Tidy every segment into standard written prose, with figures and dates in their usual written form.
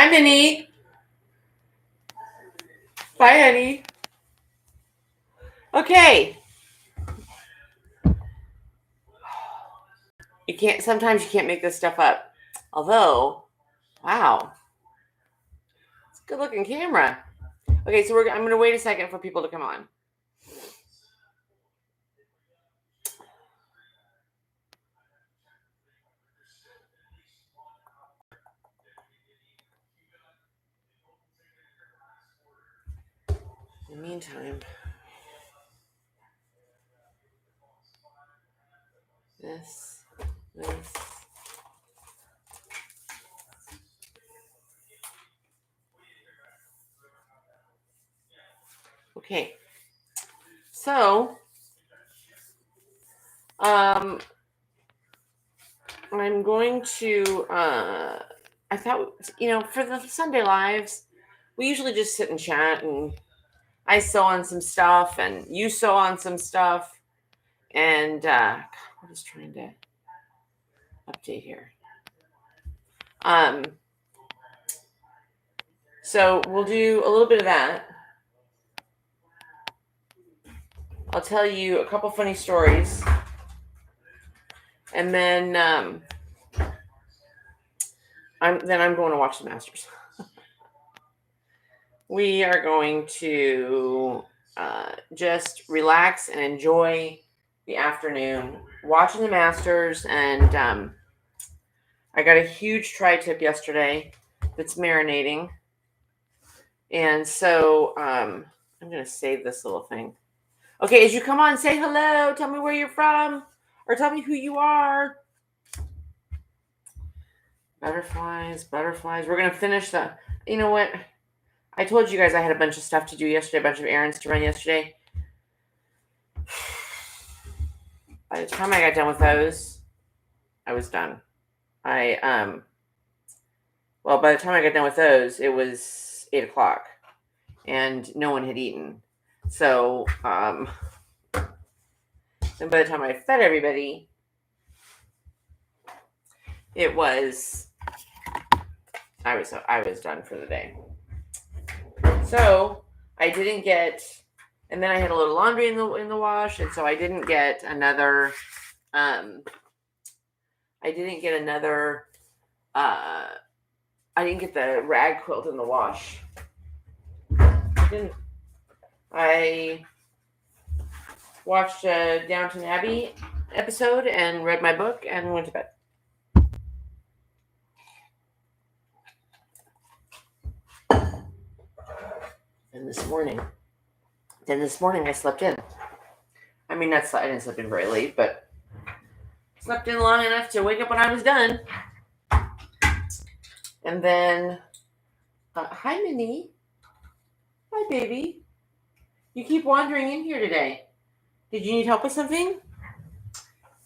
Hi, Minnie. Bye, honey. Okay. Sometimes you can't make this stuff up. Although, wow, it's a good looking camera. Okay, so I'm going to wait a second for people to come on. In the meantime, this. Okay. So, I'm going to, I thought, for the Sunday lives, we usually just sit and chat, and I sew on some stuff and you sew on some stuff. And I'm just trying to update here. So we'll do a little bit of that. I'll tell you a couple funny stories. And then I'm going to watch the Masters. We are going to just relax and enjoy the afternoon watching the Masters. And I got a huge tri-tip yesterday that's marinating. And so I'm going to save this little thing. Okay, as you come on, say hello. Tell me where you're from. Or tell me who you are. Butterflies. We're going to finish the... You know what? I told you guys I had a bunch of stuff to do yesterday. A bunch of errands to run yesterday. By the time I got done with those, I was done. By the time I got done with those, it was 8 o'clock. And no one had eaten. So, and by the time I fed everybody, I was done for the day. So I didn't get, and then I had a little laundry in the wash, and so I didn't get another. I didn't get the rag quilt in the wash. I watched a Downton Abbey episode and read my book and went to bed. And this morning I slept in. I mean, I didn't sleep in very late, but slept in long enough to wake up when I was done. And then, hi, Minnie. Hi, baby. You keep wandering in here today. Did you need help with something?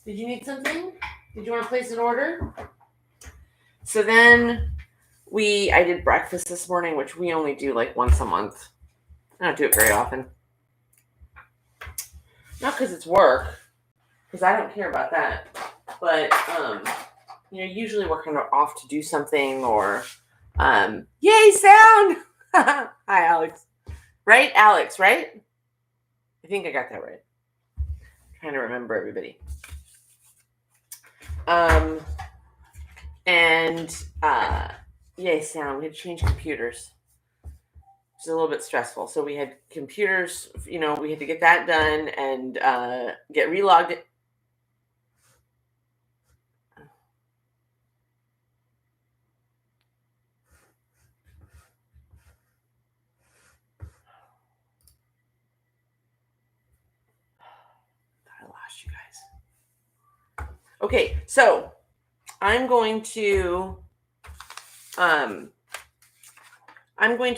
Did you need something? Did you want to place an order? So then I did breakfast this morning, which we only do like once a month. I don't do it very often. Not because it's work, because I don't care about that. But, usually we're kind of off to do something or, yay, sound! Hi, Alex. Right, Alex, right? I think I got that right. I'm trying to remember everybody. Yay, sound. We had to change computers. It's a little bit stressful. So we had computers, we had to get that done and get relogged. I lost you guys. Okay, so I'm going to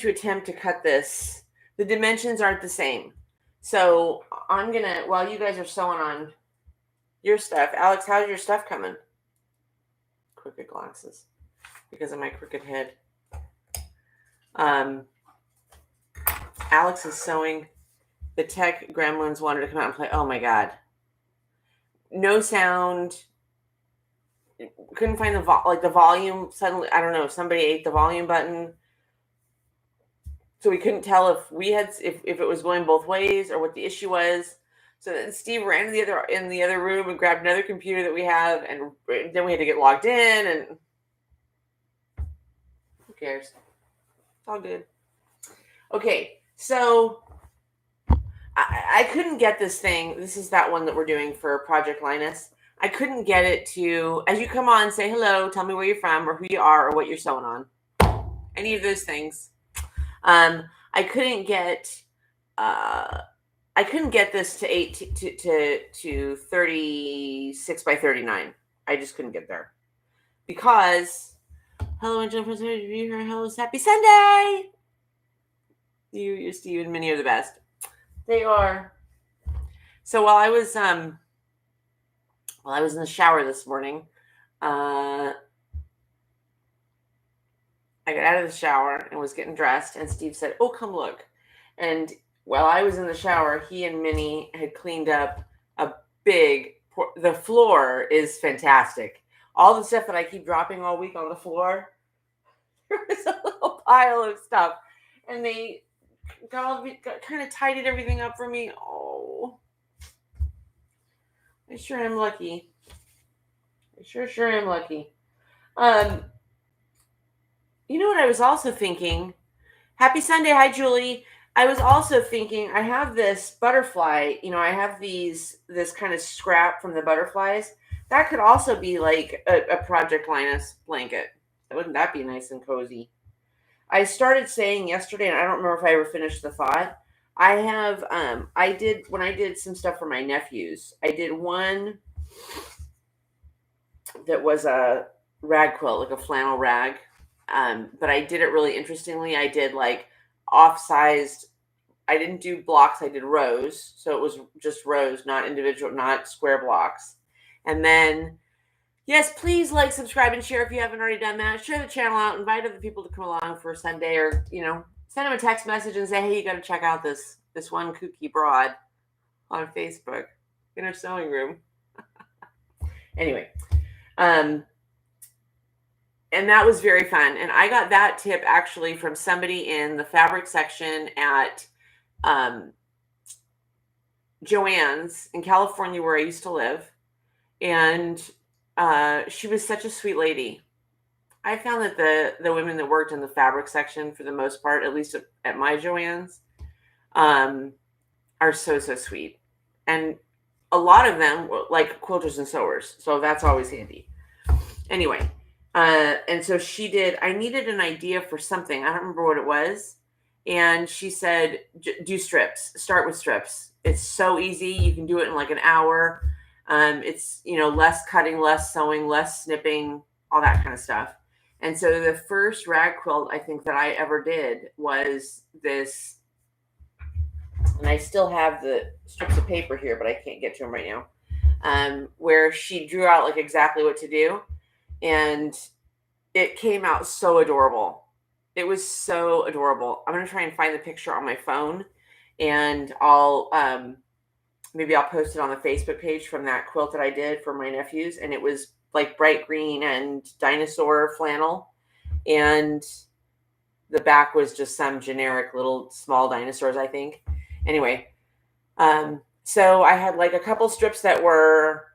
attempt to cut this. The dimensions aren't the same. So I'm going to, while you guys are sewing on your stuff, Alex, how's your stuff coming? Crooked glasses because of my crooked head. Alex is sewing. The tech gremlins wanted to come out and play. Oh my God. No sound. couldn't find the volume. Suddenly, I don't know, somebody ate the volume button. So we couldn't tell if if it was going both ways or what the issue was. So then Steve ran to the other room and grabbed another computer that we have, and then we had to get logged in, and who cares? It's all good. Okay, so I couldn't get this thing. This is that one that we're doing for Project Linus. I couldn't get it to, as you come on, say hello, tell me where you're from or who you are or what you're sewing on. Any of those things. I couldn't get this to 36 by 39. I just couldn't get there because hello and hello, happy Sunday. You, Steve, and Minnie are the best. They are. So while I was in the shower this morning, I got out of the shower and was getting dressed, and Steve said, "Oh, come look." And while I was in the shower, he and Minnie had cleaned up the floor is fantastic. All the stuff that I keep dropping all week on the floor, there was a little pile of stuff, and they kind of tidied everything up for me. Oh, I sure am lucky. I sure am lucky. You know what I was also thinking? Happy Sunday. Hi, Julie. I was also thinking, I have this butterfly, I have this kind of scrap from the butterflies. That could also be like a Project Linus blanket. Wouldn't that be nice and cozy? I started saying yesterday, and I don't remember if I ever finished the thought. When I did some stuff for my nephews, I did one that was a rag quilt, like a flannel rag. But I did it really interestingly. I did like off-sized. I didn't do blocks. I did rows. So it was just rows, not individual, not square blocks. And then, yes, please like, subscribe, and share if you haven't already done that. Share the channel out. Invite other people to come along for a Sunday, or send them a text message and say, "Hey, you got to check out this one kooky broad on Facebook in our sewing room." Anyway, and that was very fun. And I got that tip actually from somebody in the fabric section at Joann's in California, where I used to live. And she was such a sweet lady. I found that the women that worked in the fabric section, for the most part, at least at my Joann's, are so sweet. And a lot of them like quilters and sewers. So that's always handy. Anyway. And so I needed an idea for something. I don't remember what it was. And she said, do strips, start with strips. It's so easy. You can do it in like an hour. It's, less cutting, less sewing, less snipping, all that kind of stuff. And so the first rag quilt I think that I ever did was this, and I still have the strips of paper here, but I can't get to them right now, where she drew out like exactly what to do. And it came out so adorable. It was so adorable. I'm going to try and find the picture on my phone, and maybe I'll post it on the Facebook page from that quilt that I did for my nephews. And it was like bright green and dinosaur flannel. And the back was just some generic little small dinosaurs, I think. Anyway, so I had like a couple strips that were,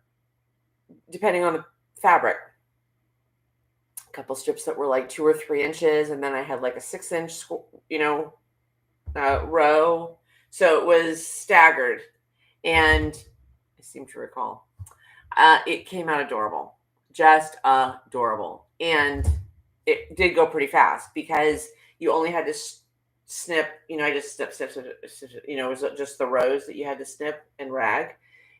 depending on the fabric, a couple strips that were like 2 or 3 inches. And then I had like a 6-inch, row. So it was staggered. And I seem to recall, it came out adorable, just adorable. And it did go pretty fast because you only had to snip, I just snip, it was just the rows that you had to snip and rag.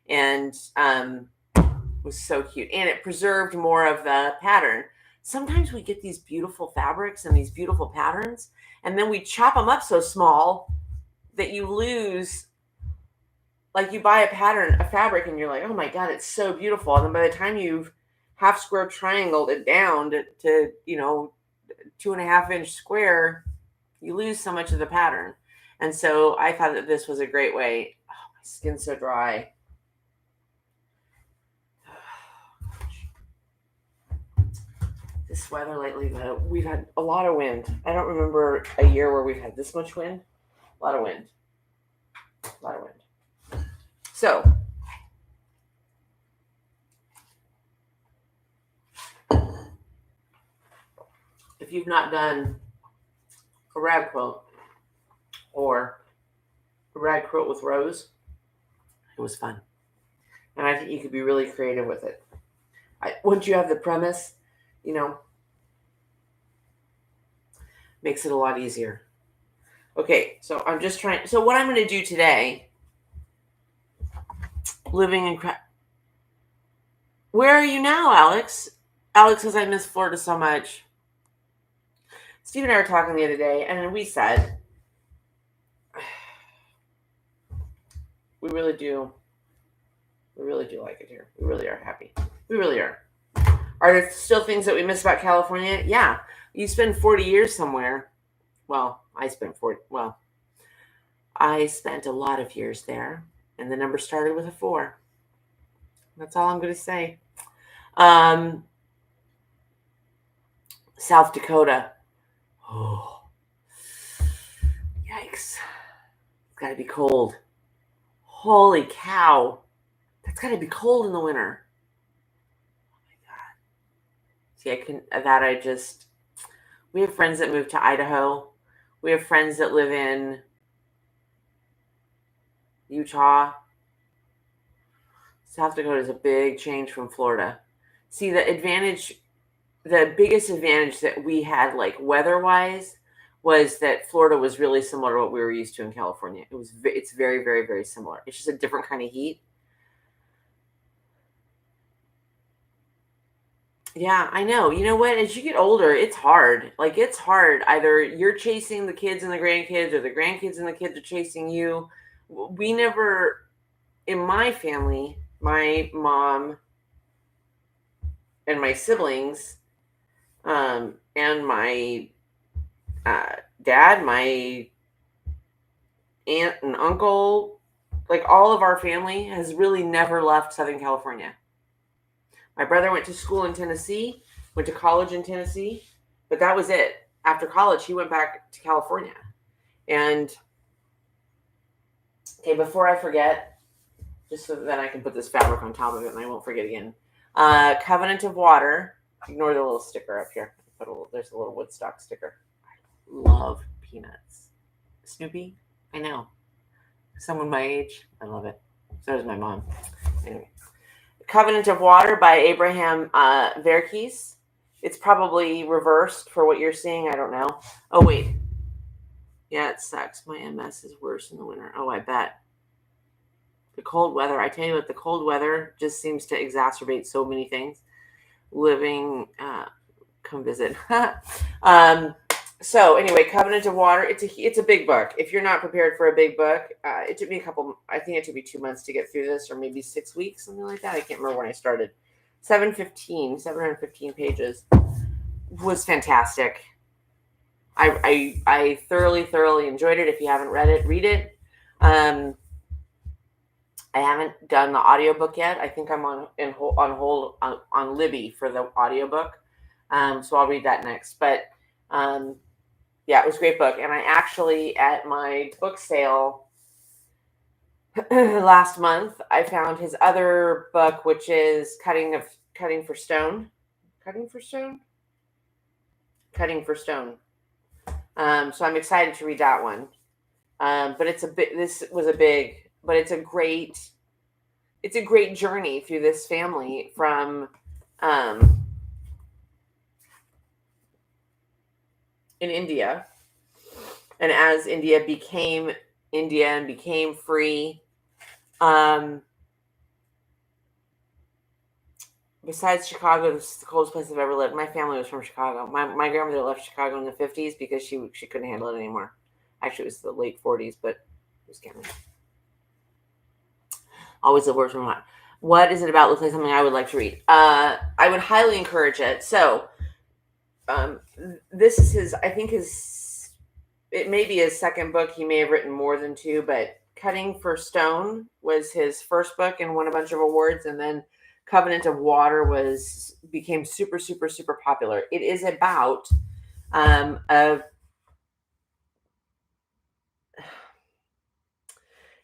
And it was so cute. And it preserved more of the pattern. Sometimes we get these beautiful fabrics and these beautiful patterns, and then we chop them up so small that you lose. Like you buy a fabric, and you're like, oh my God, it's so beautiful. And then by the time you've half square triangled it down to 2.5-inch square, you lose so much of the pattern. And so I thought that this was a great way. Oh, my skin's so dry. this weather lately, though, we've had a lot of wind. I don't remember a year where we've had this much wind. A lot of wind. A lot of wind. So, if you've not done a rag quilt or a rag quilt with rose, it was fun. And I think you could be really creative with it. Once you have the premise, makes it a lot easier. Okay, so I'm just trying. So what I'm going to do today, living in. Where are you now, Alex? Alex says I miss Florida so much. Steve and I were talking the other day, and we said we really do like it here. We really are happy. We really are. Are there still things that we miss about California? Yeah. You spend 40 years somewhere. Well, I spent a lot of years there, and the number started with a 4. That's all I'm going to say. South Dakota. Oh, yikes. It's got to be cold. Holy cow. That's got to be cold in the winter. Oh my God. See, we have friends that moved to Idaho. We have friends that live in Utah. South Dakota is a big change from Florida. See, the biggest advantage that we had, like weather-wise, was that Florida was really similar to what we were used to in California. It's very, very, very similar. It's just a different kind of heat. Yeah, I know. You know what? As you get older, it's hard. Like, it's hard. Either you're chasing the kids and the grandkids, or the grandkids and the kids are chasing you. We never, in my family, my mom and my siblings, and my dad, my aunt and uncle, like all of our family has really never left Southern California. My brother went to school in Tennessee, went to college in Tennessee, but that was it. After college, he went back to California. And, okay, before I forget, just so that I can put this fabric on top of it and I won't forget again. Covenant of Water. Ignore the little sticker up here. There's a little Woodstock sticker. I love Peanuts. Snoopy? I know. Someone my age, I love it. So does my mom. Anyway. Covenant of Water by Abraham Verkes. It's probably reversed for what you're seeing. I don't know. Oh, wait. Yeah, it sucks. My MS is worse in the winter. Oh, I bet. The cold weather. I tell you what, the cold weather just seems to exacerbate so many things. Come visit. So anyway, Covenant of Water. It's a big book. If you're not prepared for a big book, it took me I think it took me 2 months to get through this, or maybe 6 weeks, something like that. I can't remember when I started. 715 pages. Was fantastic. I thoroughly enjoyed it. If you haven't read it, read it. I haven't done the audiobook yet. I think I'm on hold on Libby for the audiobook. So I'll read that next. But yeah, it was a great book. And I actually, at my book sale last month, I found his other book, which is Cutting for Stone. So I'm excited to read that one. But it's a great journey through this family from in India, and as India became India and became free, besides Chicago, this is the coldest place I've ever lived. My family was from Chicago. My grandmother left Chicago in the 50s because she couldn't handle it anymore. Actually, it was the late 40s, but it was Cameron. Always the worst one. What is it about? Looks like something I would like to read. I would highly encourage it. So, this is it may be his second book. He may have written more than 2, but Cutting for Stone was his first book and won a bunch of awards. And then Covenant of Water became super, super, super popular. It is about a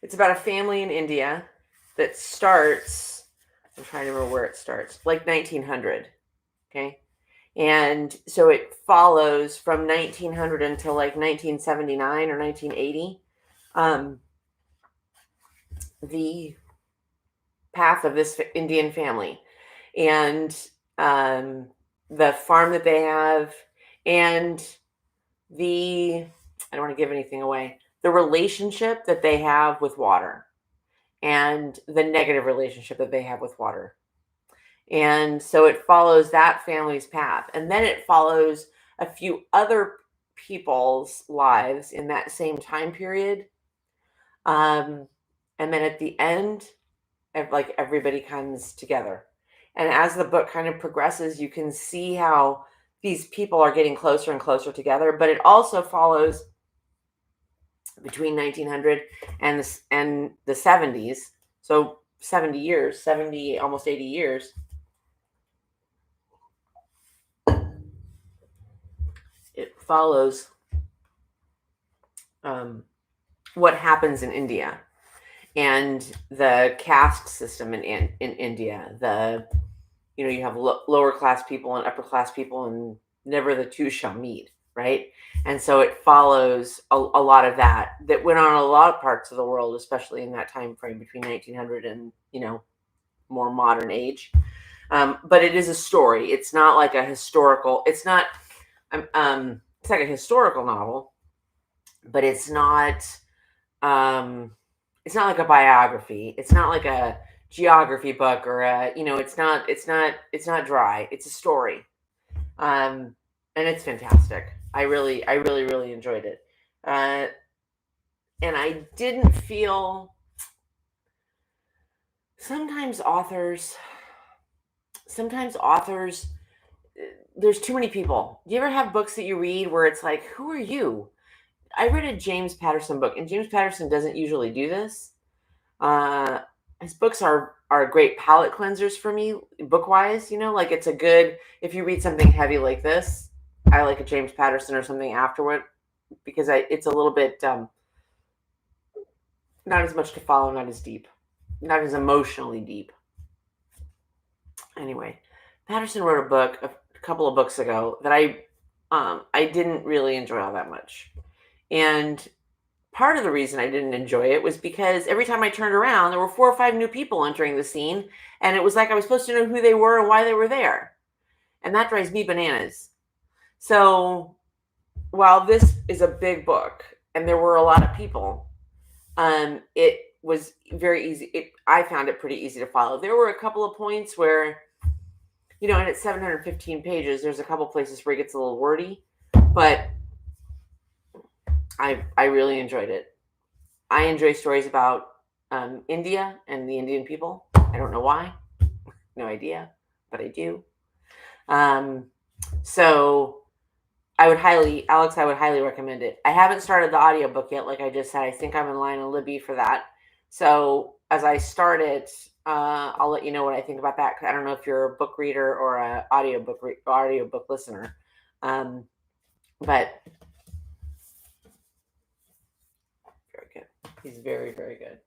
it's about a family in India that starts. I'm trying to remember where it starts, like 1900. Okay, and so it follows from 1900 until like 1979 or 1980. The path of this Indian family and the farm that they have and the I don't want to give anything away, the relationship that they have with water and the negative relationship that they have with water. And so it follows that family's path. And then it follows a few other people's lives in that same time period. And then at the end, like everybody comes together. And as the book kind of progresses, you can see how these people are getting closer and closer together. But it also follows between 1900 and the 70s. So 70 years, 70, almost 80 years. It follows what happens in India and the caste system in India. You have lower class people and upper class people, and never the two shall meet, right? And so it follows a lot of that went on in a lot of parts of the world, especially in that time frame between 1900 and more modern age. But it is a story. It's not like a historical. It's not. It's like a historical novel, but it's not. It's not like a biography. It's not like a geography book or it's not dry. It's a story. And it's fantastic. I really really enjoyed it. And I didn't feel sometimes authors there's too many people. Do you ever have books that you read where it's like, who are you? I read a James Patterson book, and James Patterson doesn't usually do this. His books are great palate cleansers for me, book wise. Like it's a good, if you read something heavy like this, I like a James Patterson or something afterward because it's a little bit not as much to follow, not as deep, not as emotionally deep. Anyway, Patterson wrote a book a couple of books ago that I didn't really enjoy all that much, and part of the reason I didn't enjoy it was because every time I turned around, there were 4 or 5 new people entering the scene, and it was like I was supposed to know who they were and why they were there, and that drives me bananas. So while this is a big book and there were a lot of people, it was very easy. I found it pretty easy to follow. There were a couple of points where, and it's 715 pages. There's a couple places where it gets a little wordy, but I really enjoyed it. I enjoy stories about India and the Indian people. I don't know why. No idea, but I do. So I would highly recommend it. I haven't started the audiobook yet, like I just said. I think I'm in line on Libby for that. So as I start it, I'll let you know what I think about that. I don't know if you're a book reader or an audiobook listener. But very good. He's very, very good.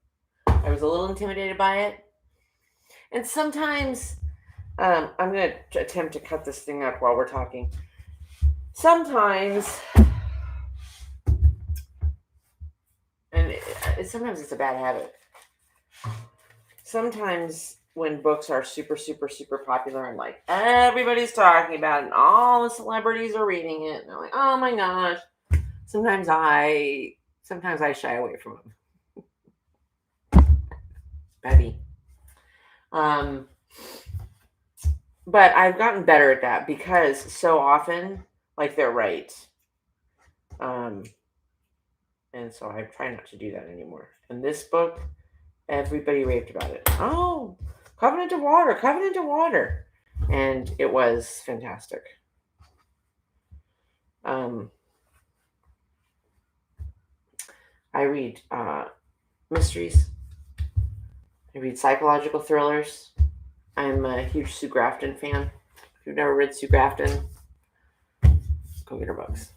I was a little intimidated by it. And sometimes I'm going to attempt to cut this thing up while we're talking. Sometimes, and sometimes it's a bad habit. Sometimes when books are super, super, super popular and like everybody's talking about it and all the celebrities are reading it, and I'm like, oh my gosh. Sometimes I shy away from them. Betty. But I've gotten better at that because so often, like, they're right. And so I try not to do that anymore. And this book, everybody raved about it. Oh, Covenant of Water. And it was fantastic. I read mysteries. I read psychological thrillers. I'm a huge Sue Grafton fan. If you've never read Sue Grafton, go get her books.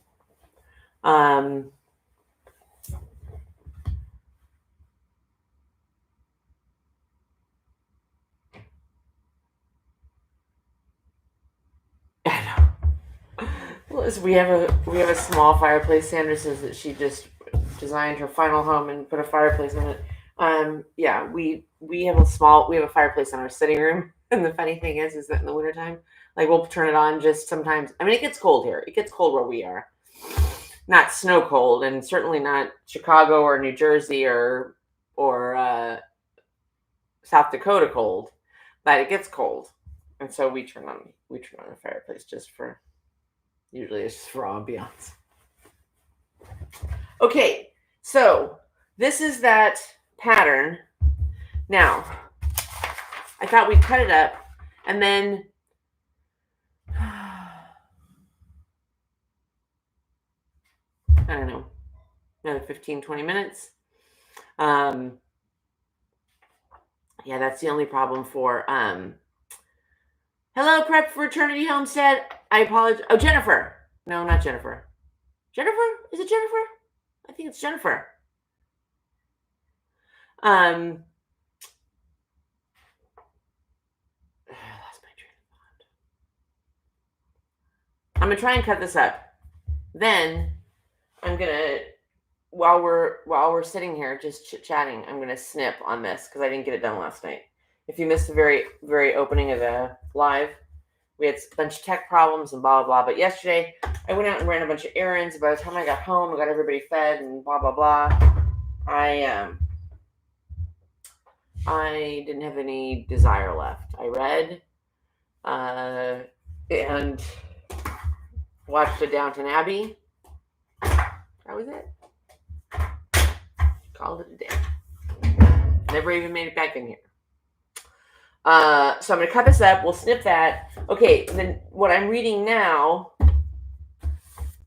We have a small fireplace. Sandra says that she just designed her final home and put a fireplace in it. Yeah, we have a fireplace in our sitting room, and the funny thing is that in the wintertime, like we'll turn it on just sometimes. I mean, it gets cold here. It gets cold where we are. Not snow cold, and certainly not Chicago or New Jersey or South Dakota cold, but it gets cold, and so we turn on the fireplace just for. Usually it's just for ambiance. Okay, so this is that pattern. Now, I thought we'd cut it up and then I don't know, another 15, 20 minutes. Yeah, that's the only problem for hello, Prep for Eternity Homestead. I apologize. Oh, Jennifer. No, not Jennifer. Jennifer? Is it Jennifer? I think it's Jennifer. I lost my train of thought. I'm gonna try and cut this up. Then I'm gonna, while we're sitting here just chit-chatting, I'm gonna snip on this because I didn't get it done last night. If you missed the very opening of the live, we had a bunch of tech problems and blah, blah, blah. But yesterday, I went out and ran a bunch of errands. By the time I got home, I got everybody fed and blah, blah, blah. I didn't have any desire left. I read and watched the Downton Abbey. That was it. Called it a day. Never even made it back in here. So I'm going to cut this up. We'll snip that. Okay, then what I'm reading now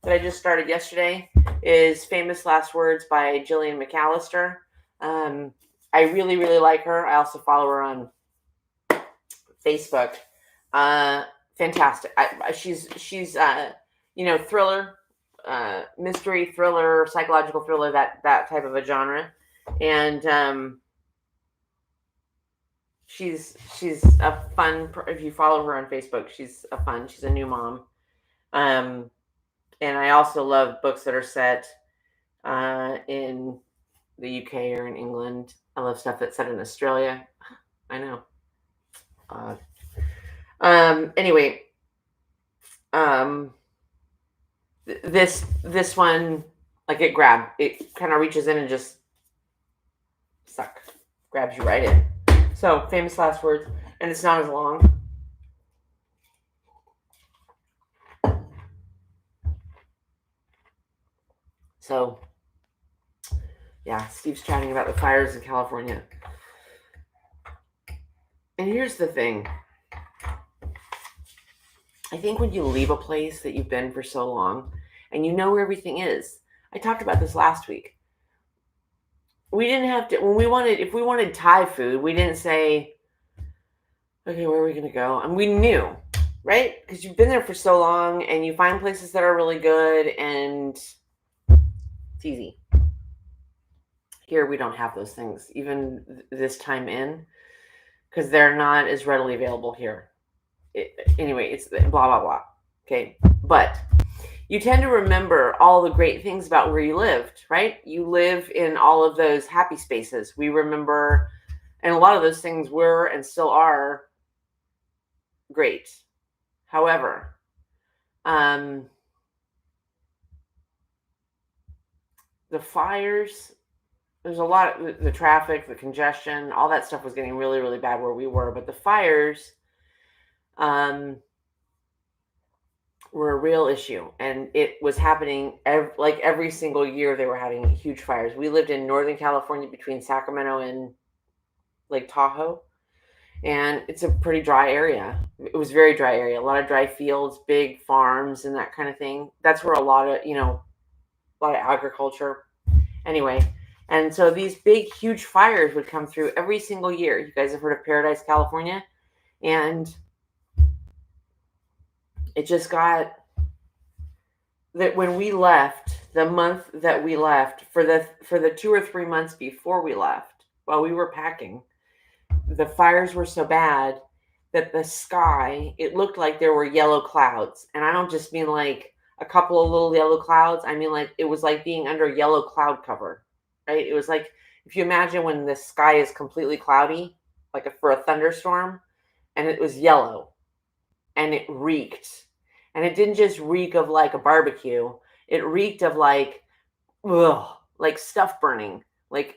that I just started yesterday is Famous Last Words by Gillian McAllister. I really, really like her. I also follow her on Facebook. Fantastic. She's thriller, mystery thriller, psychological thriller, that type of a genre. And she's a fun, if you follow her on Facebook, she's a new mom. And I also love books that are set in the UK or in England. I love stuff that's set in Australia. I know. Anyway, this one, like it kind of reaches in and just grabs you right in. So, Famous Last Words, and it's not as long. So, yeah, Steve's chatting about the fires in California. And here's the thing. I think when you leave a place that you've been for so long and you know where everything is, I talked about this last week. We didn't have to, if we wanted Thai food, we didn't say, okay, where are we going to go? And we knew, right? Because you've been there for so long and you find places that are really good and it's easy. Here, we don't have those things, even this time in, because they're not as readily available here. Anyway, it's blah, blah, blah. Okay. But you tend to remember all the great things about where you lived, right? You live in all of those happy spaces. We remember, and a lot of those things were and still are great. However, the fires, there's a lot of the traffic, the congestion, all that stuff was getting really, really bad where we were. But the fires were a real issue, and it was happening every single year. They were having huge fires. We lived in Northern California between Sacramento and Lake Tahoe, and it's a pretty dry area. It was a very dry area, a lot of dry fields, big farms, and that kind of thing. That's where a lot of agriculture. Anyway, and so these big, huge fires would come through every single year. You guys have heard of Paradise, California? And it just got that when we left, the month that we left, for the 2 or 3 months before we left, while we were packing, the fires were so bad that the sky, it looked like there were yellow clouds. And I don't just mean like a couple of little yellow clouds. I mean like it was like being under yellow cloud cover, right? It was like if you imagine when the sky is completely cloudy, like for a thunderstorm, and it was yellow and it reeked. And it didn't just reek of like a barbecue, it reeked of ugh, like stuff burning, like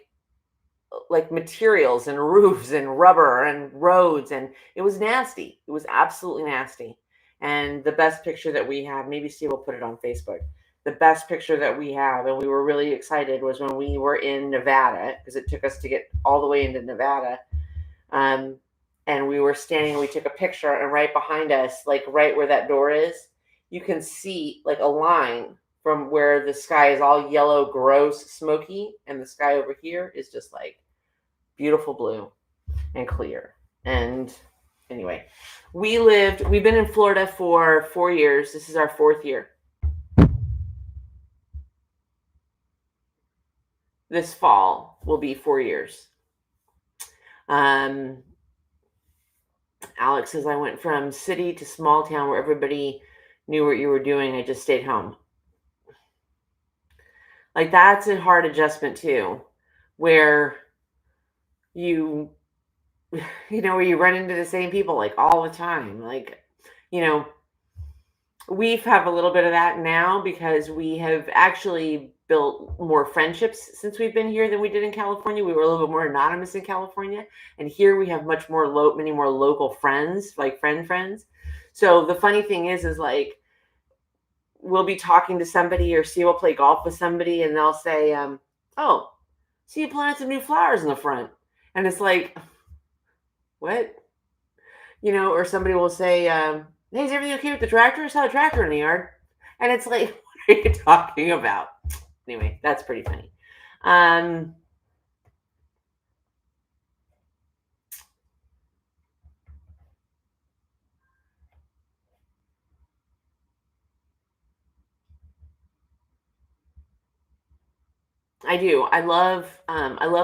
materials and roofs and rubber and roads, and it was nasty. It was absolutely nasty. And the best picture that we have, maybe Steve will put it on Facebook. The best picture that we have, and we were really excited, was when we were in Nevada, because it took us to get all the way into Nevada. And we were standing, we took a picture, and right behind us, like right where that door is, you can see like a line from where the sky is all yellow, gross, smoky, and the sky over here is just like beautiful blue and clear. And anyway, we've been in Florida for 4 years. This is our 4th year. This fall will be 4 years. Alex says, I went from city to small town where everybody knew what you were doing. I just stayed home. Like that's a hard adjustment too, where you where you run into the same people like all the time. Like, we have a little bit of that now because we have actually built more friendships since we've been here than we did in California. We were a little bit more anonymous in California, and here we have many more local friends, like friends. So the funny thing is like we'll be talking to somebody, or see, we'll play golf with somebody, and they'll say, "Oh, see, you planted some new flowers in the front," and it's like, what? Or somebody will say, "Hey, is everything okay with the tractor? I saw a tractor in the yard," and it's like, what are you talking about? Anyway, that's pretty funny. I do. I love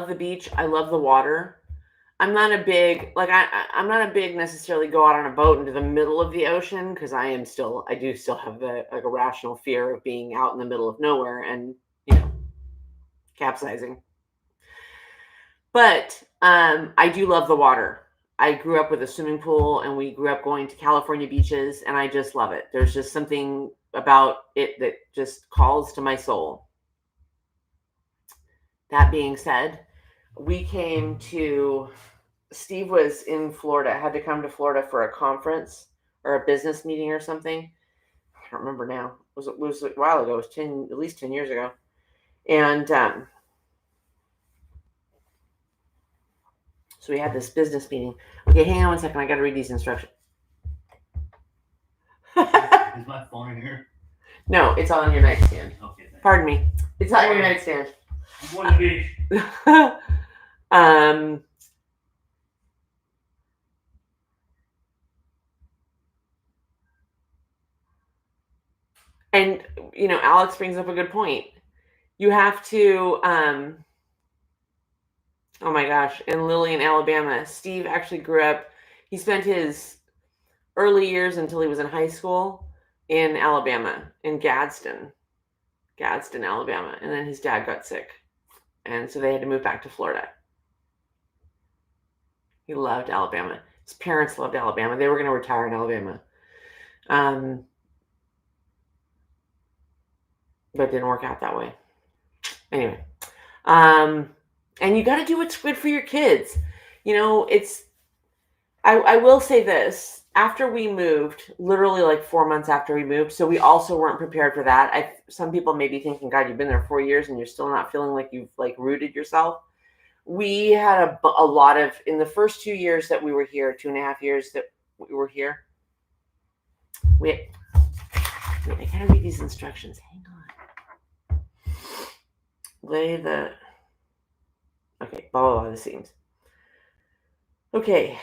the beach. I love the water. I'm not a big I'm not a big necessarily go out on a boat into the middle of the ocean, because I do still have the like a rational fear of being out in the middle of nowhere and capsizing. But I do love the water. I grew up with a swimming pool, and we grew up going to California beaches, and I just love it. There's just something about it that just calls to my soul. That being said, Steve was in Florida, had to come to Florida for a conference or a business meeting or something. I don't remember now. It was a while ago. It was at least 10 years ago. And so we had this business meeting. Okay, hang on one second. I got to read these instructions. Is my phone in here? No, it's on your nightstand. Okay. Pardon me. It's on your nightstand. I'm going to the beach. And Alex brings up a good point. You have to oh my gosh, in Lillian, Alabama. Steve actually grew up, he spent his early years until he was in high school in Alabama, in Gadsden, Alabama. And then his dad got sick, and so they had to move back to Florida. He loved Alabama. His parents loved Alabama. They were going to retire in Alabama. But it didn't work out that way. Anyway. And you got to do what's good for your kids. I will say this. After we moved, literally like 4 months after we moved, so we also weren't prepared for that. Some people may be thinking, God, you've been there 4 years and you're still not feeling like you've like rooted yourself. We had a lot of, in the first 2 years that we were here, 2.5 years that we were here, I gotta read these instructions. Hang on. Okay, blah, blah, blah, the seams. Okay.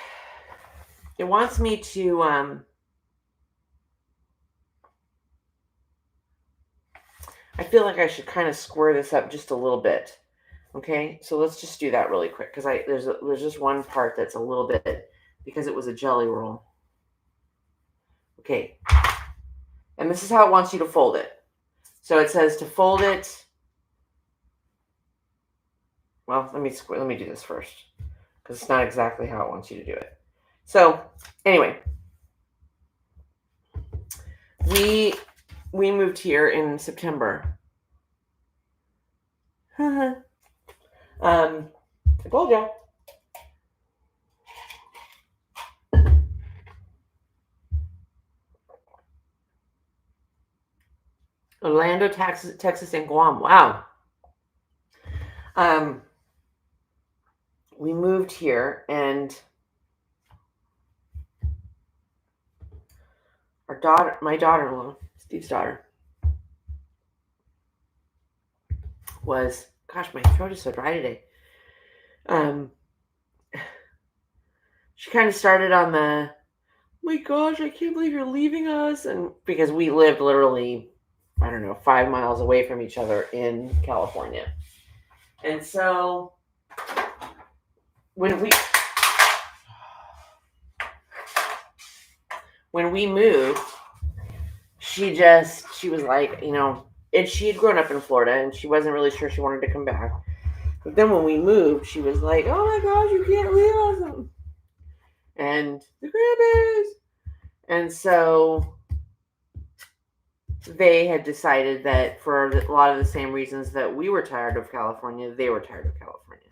it wants me to I feel like I should kind of square this up just a little bit. Okay, so let's just do that really quick because there's just one part that's a little bit because it was a jelly roll. Okay, and this is how it wants you to fold it. So it says to fold it. Well, let me do this first because it's not exactly how it wants you to do it. So anyway, we moved here in September. I told you. Orlando, Texas, and Guam. Wow. We moved here, and my daughter-in-law, Steve's daughter, was, gosh, my throat is so dry today. She kind of started on the, my gosh, I can't believe you're leaving us, and because we lived literally, I don't know, 5 miles away from each other in California, and so when we moved, she was like, and she had grown up in Florida and she wasn't really sure she wanted to come back. But then when we moved, she was like, oh my gosh, you can't leave us. And the grandbabies. And so they had decided that for a lot of the same reasons that we were tired of California, they were tired of California.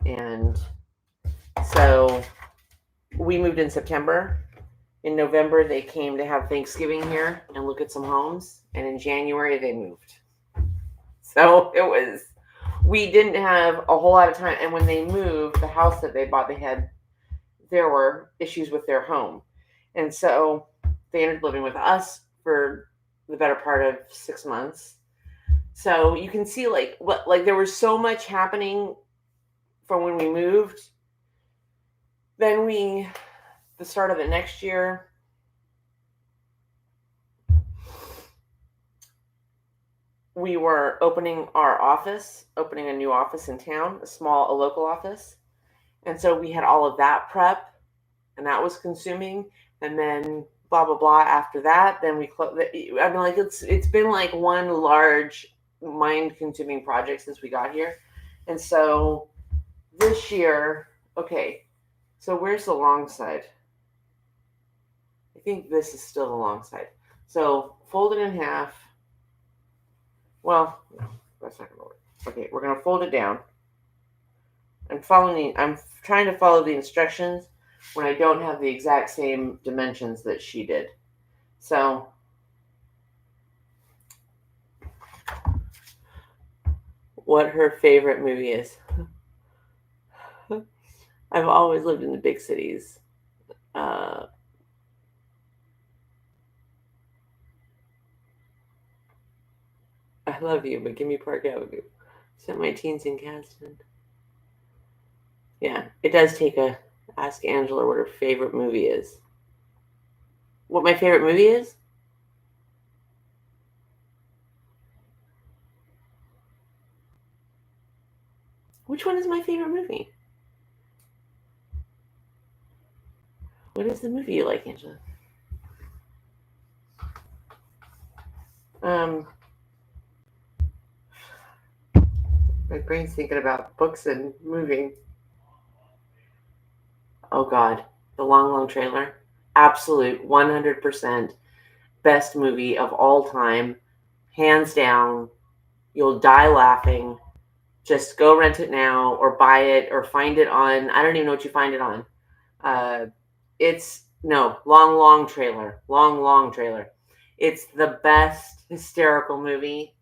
And so we moved in September. In November, they came to have Thanksgiving here and look at some homes. And in January, they moved. So we didn't have a whole lot of time. And when they moved, the house that they bought, there were issues with their home. And so they ended up living with us for the better part of 6 months. So you can see like there was so much happening from when we moved. Then the start of the next year, we were opening a new office in town, a local office. And so we had all of that prep, and that was consuming. And then blah, blah, blah. After that, then we closed. I mean, like it's been like one large mind-consuming project since we got here. And so this year, okay, so where's the long side? I think this is still the long side. So fold it in half. Well, no, that's not going to work. Okay, we're going to fold it down. I'm trying to follow the instructions when I don't have the exact same dimensions that she did. So what her favorite movie is. I've always lived in the big cities. I love you, but give me Park Avenue. Spent my teens in Gadsden. Yeah, it does take a ask Angela what her favorite movie is. What my favorite movie is? Which one is my favorite movie? What is the movie you like, Angela? My brain's thinking about books and moving. Oh God, The Long Long Trailer. Absolute 100% best movie of all time. Hands down. You'll die laughing. Just go rent it now or buy it or find it on, I don't even know what you find it on. Long Long Trailer. Long Long Trailer. It's the best hysterical movie,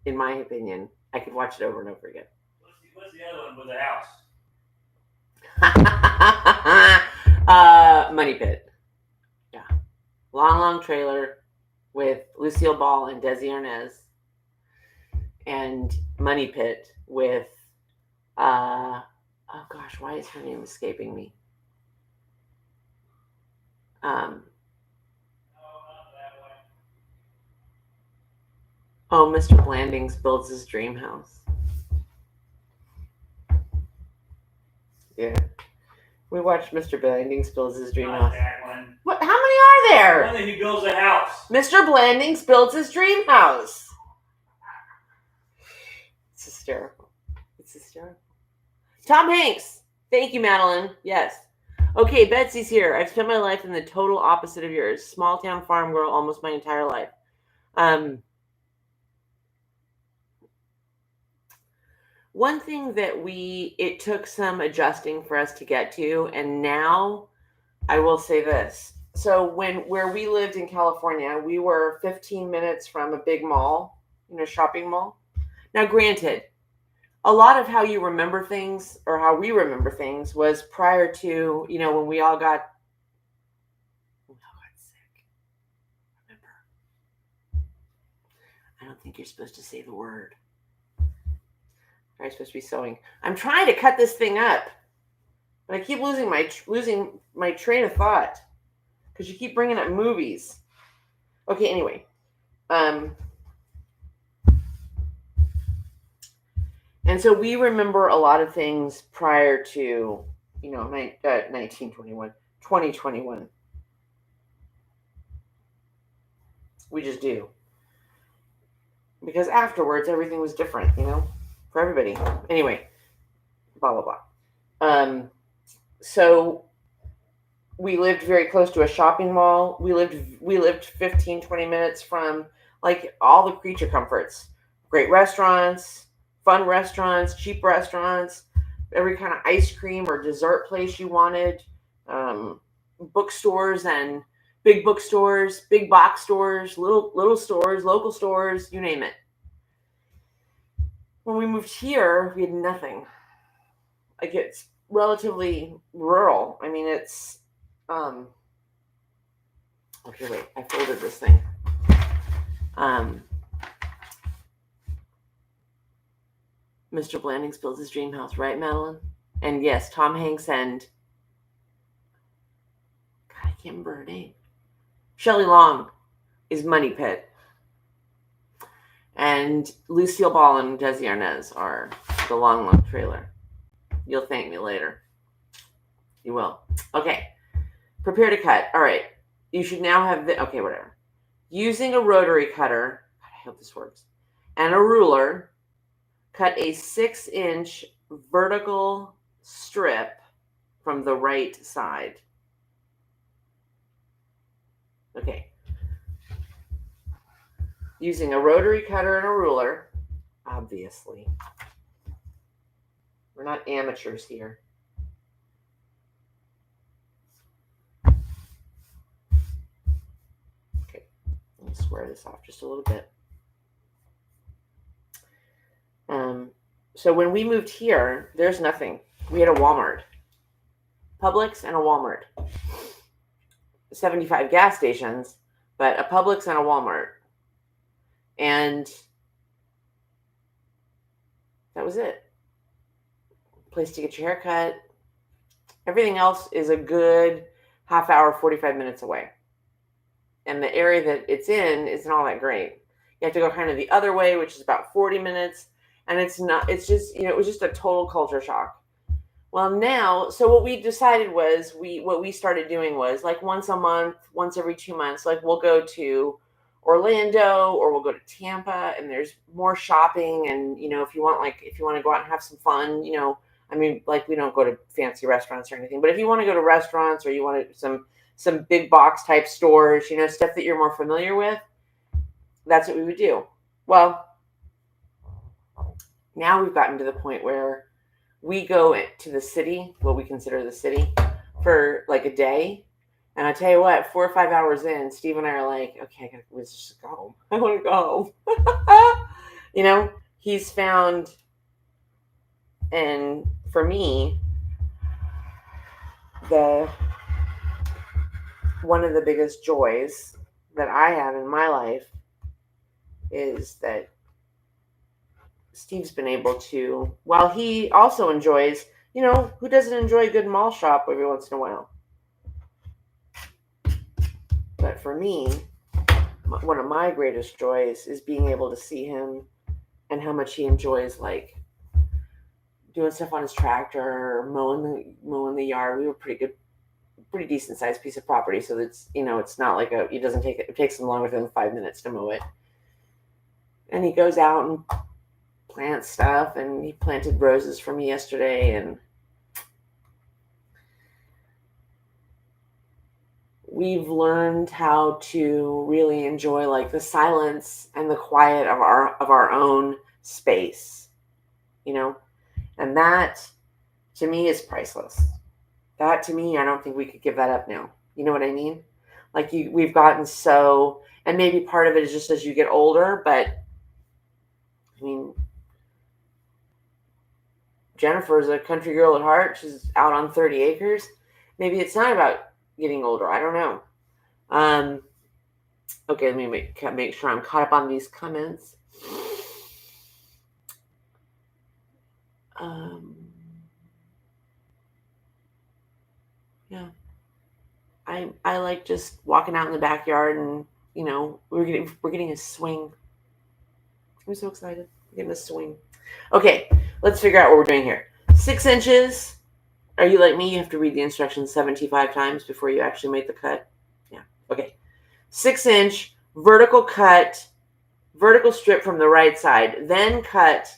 in my opinion. I could watch it over and over again. What's the other one with the house? Money Pit. Yeah. Long Long Trailer with Lucille Ball and Desi Arnaz. And Money Pit with, oh gosh, why is her name escaping me? Oh, Mr. Blandings builds his dream house. Yeah. We watched Mr. Blandings builds his dream Not house. that one. What? How many are there? One that he builds a house. Mr. Blandings builds his dream house. It's hysterical. It's hysterical. Tom Hanks. Thank you, Madeline. Yes. Okay, Betsy's here. I've spent my life in the total opposite of yours. Small town farm girl almost my entire life. One thing that it took some adjusting for us to get to, and now I will say this. So where we lived in California, we were 15 minutes from a big mall, shopping mall. Now, granted, a lot of how you remember things or how we remember things was prior to, when we all got sick. Remember? I don't think you're supposed to say the word. I'm supposed to be sewing. I'm trying to cut this thing up, but I keep losing my train of thought because you keep bringing up movies. Okay, anyway. And so we remember a lot of things prior to, 1921, 2021. We just do. Because afterwards, everything was different, for everybody. Anyway, blah, blah, blah. So we lived very close to a shopping mall. We lived 15, 20 minutes from like all the creature comforts, great restaurants, fun restaurants, cheap restaurants, every kind of ice cream or dessert place you wanted, bookstores and big bookstores, big box stores, little stores, local stores, you name it. When we moved here, we had nothing. Like, it's relatively rural. I mean, it's okay, wait, I folded this thing. Mr. Blandings builds his dream house, right, Madeline? And yes, Tom Hanks and God, I can't remember her name. Shelley Long is Money Pit. And Lucille Ball and Desi Arnaz are the Long Trailer. You'll thank me later. You will. Okay. Prepare to cut. All right. You should now have okay, whatever. Using a rotary cutter, God, I hope this works, and a ruler, cut a 6-inch vertical strip from the right side. Okay. Using a rotary cutter and a ruler, obviously. We're not amateurs here. Okay, let me square this off just a little bit. So when we moved here, there's nothing. We had a Walmart, Publix and a Walmart. 75 gas stations, but a Publix and a Walmart. And that was it. Place to get your hair cut. Everything else is a good half hour, 45 minutes away. And the area that it's in isn't all that great. You have to go kind of the other way, which is about 40 minutes. And it's just, it was just a total culture shock. Well, now, so what we decided was, what we started doing was like once a month, once every 2 months, like we'll go to Orlando or we'll go to Tampa, and there's more shopping. And, if you want to go out and have some fun, I mean, like we don't go to fancy restaurants or anything, but if you want to go to restaurants or you want some big box type stores, stuff that you're more familiar with, that's what we would do. Well, now we've gotten to the point where we go to the city, what we consider the city, for like a day. And I tell you what, 4 or 5 hours in, Steve and I are like, okay, let's just go home. I want to go home. He's found, and for me, one of the biggest joys that I have in my life is that Steve's been able to, while he also enjoys, who doesn't enjoy a good mall shop every once in a while? for me, one of my greatest joys is being able to see him and how much he enjoys like doing stuff on his tractor, mowing the yard. We were pretty decent sized piece of property, so it's it's not like it takes him longer than 5 minutes to mow it. And he goes out and plants stuff, and he planted roses for me yesterday, and we've learned how to really enjoy like the silence and the quiet of our own space, and that to me is priceless. That to me, I don't think we could give that up now. You know what I mean? Like we've gotten so, and maybe part of it is just as you get older, but I mean, Jennifer's a country girl at heart. She's out on 30 acres. Maybe it's not about getting older. I don't know. Okay, let me make sure I'm caught up on these comments. Yeah. I like just walking out in the backyard, and we're getting a swing. I'm so excited. We're getting a swing. Okay, let's figure out what we're doing here. 6 inches. Are you like me? You have to read the instructions 75 times before you actually make the cut? Yeah. Okay. 6-inch vertical cut, vertical strip from the right side, then cut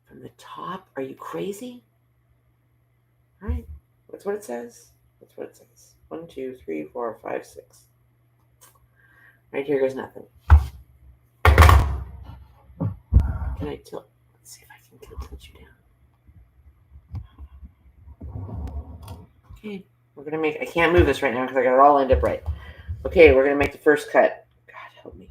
from the top. Are you crazy? All right. That's what it says. That's what it says. 1, 2, 3, 4, 5, 6. Right here goes nothing. Can I tilt? Let's see if I can tilt you down. Okay. We're going to make, I can't move this right now because I got it all lined up right. Okay, we're going to make the first cut. God help me.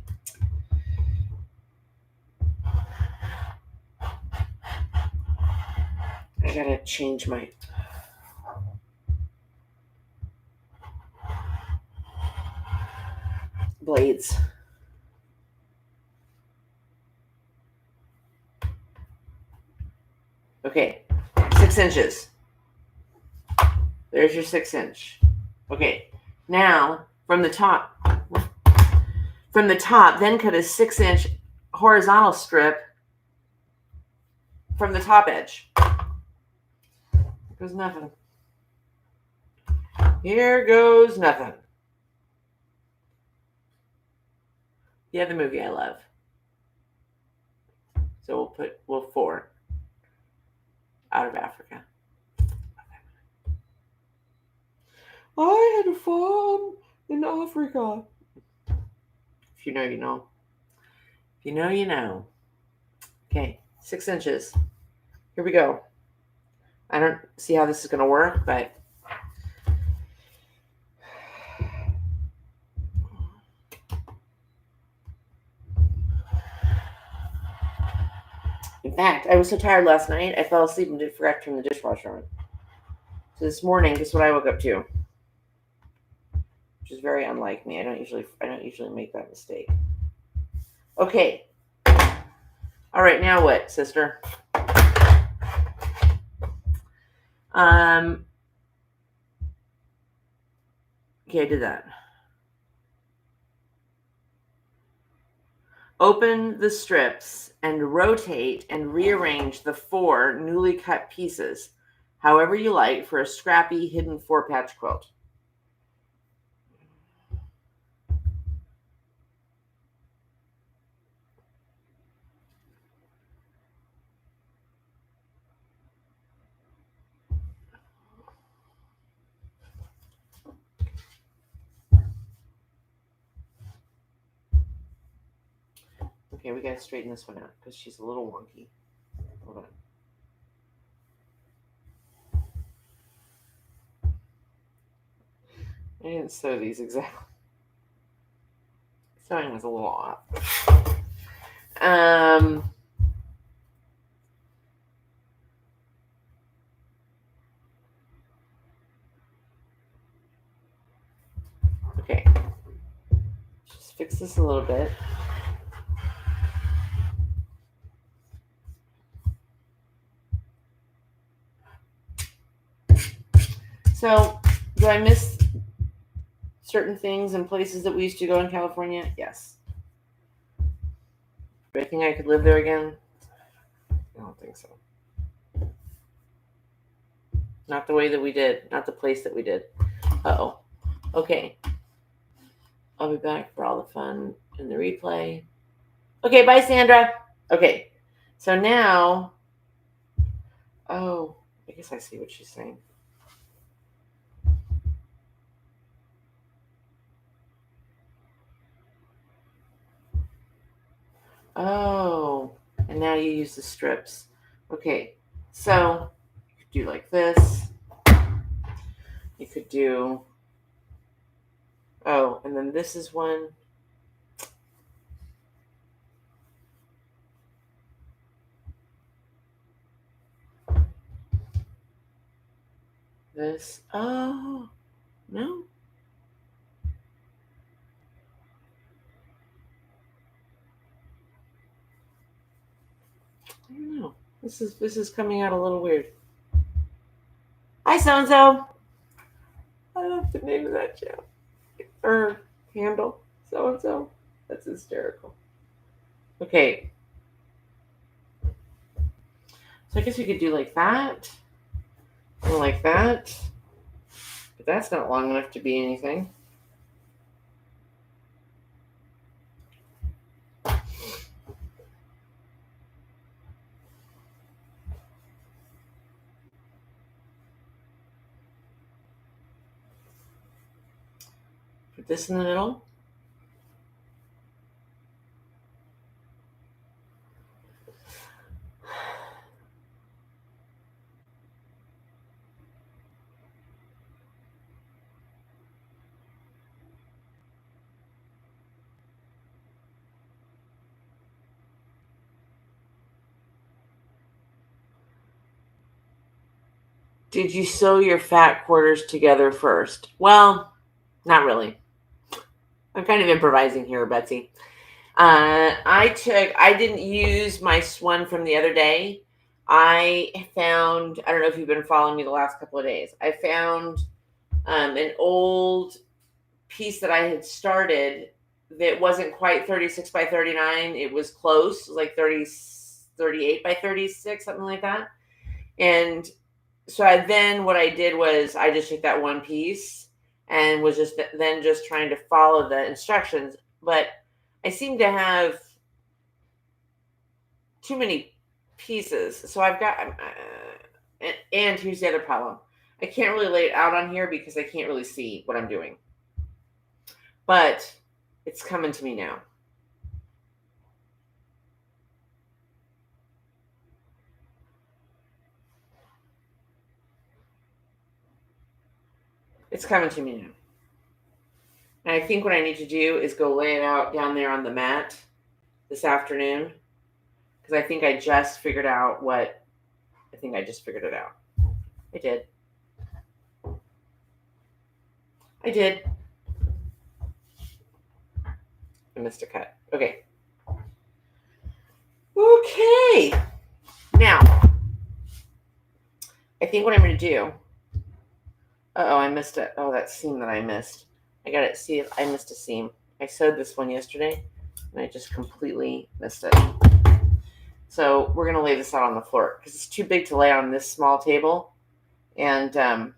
I got to change my blades. Okay, 6 inches. There's your 6-inch. Okay, now from the top, then cut a 6-inch horizontal strip from the top edge. Here goes nothing. Here goes nothing. Yeah, the movie I love. So we'll 4 out of Africa. I had a farm in Africa. If you know, you know. If you know, you know. Okay, 6 inches. Here we go. I don't see how this is going to work, but in fact, I was so tired last night, I fell asleep and forgot to turn the dishwasher on. So this morning, guess what I woke up to? Which is very unlike me. I don't usually make that mistake. Okay. All right, now what, sister? Okay, I did that. Open the strips and rotate and rearrange the 4 newly cut pieces, however you like, for a scrappy hidden 4-patch quilt. Okay, we gotta straighten this one out because she's a little wonky. Hold on. I didn't sew these exactly. Sewing was a little off. Okay. Just fix this a little bit. So, do I miss certain things and places that we used to go in California? Yes. Do I think I could live there again? I don't think so. Not the way that we did. Not the place that we did. Uh-oh. Okay. I'll be back for all the fun in the replay. Okay, bye, Sandra. Okay. So now, oh, I guess I see what she's saying. Oh, and now you use the strips. Okay, so you could do like this. You could do, oh, and then this is one. This, oh, no. I don't know. This is coming out a little weird. Hi, so-and-so. I love the name of that channel. Or handle. So-and-so. That's hysterical. Okay. So I guess we could do like that. Or like that. But that's not long enough to be anything. Put this in the middle. Did you sew your fat quarters together first? Well, not really. I'm kind of improvising here, Betsy. I didn't use my one from the other day. I don't know if you've been following me the last couple of days. I found an old piece that I had started that wasn't quite 36 by 39. It was close, like 38 by 36, something like that. And so what I did was I just took that one piece and was just trying to follow the instructions. But I seem to have too many pieces. So I've got, and here's the other problem. I can't really lay it out on here because I can't really see what I'm doing. But it's coming to me now. It's coming to me now. And I think what I need to do is go lay it out down there on the mat this afternoon. Because I think I just figured out what, I think I just figured it out. I did. I missed a cut. Okay. Okay. Now, I think what I'm going to do. Uh-oh, I missed it. Oh, that seam that I missed. I got to see if I missed a seam. I sewed this one yesterday, and I just completely missed it. So we're going to lay this out on the floor because it's too big to lay on this small table, and I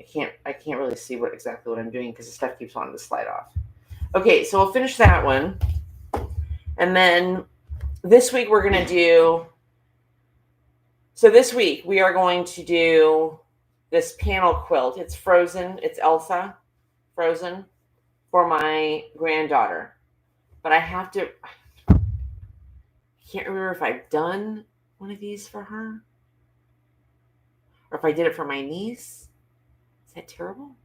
can't really see exactly what I'm doing because the stuff keeps wanting to slide off. Okay, so we'll finish that one, and then this week we're going to do. So this week we are going to do this panel quilt. It's Frozen. It's Elsa, Frozen, for my granddaughter. But I can't remember if I've done one of these for her or if I did it for my niece. Is that terrible?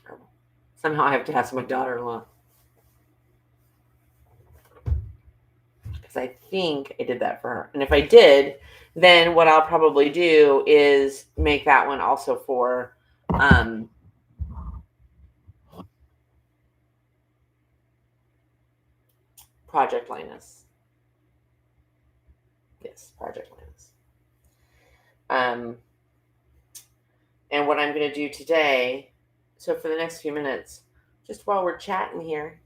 Terrible. Somehow I have to ask my daughter-in-law. Because I think I did that for her. And if I did, then what I'll probably do is make that one also for Project Linus. Yes, Project Linus. And what I'm going to do today, so for the next few minutes, just while we're chatting here,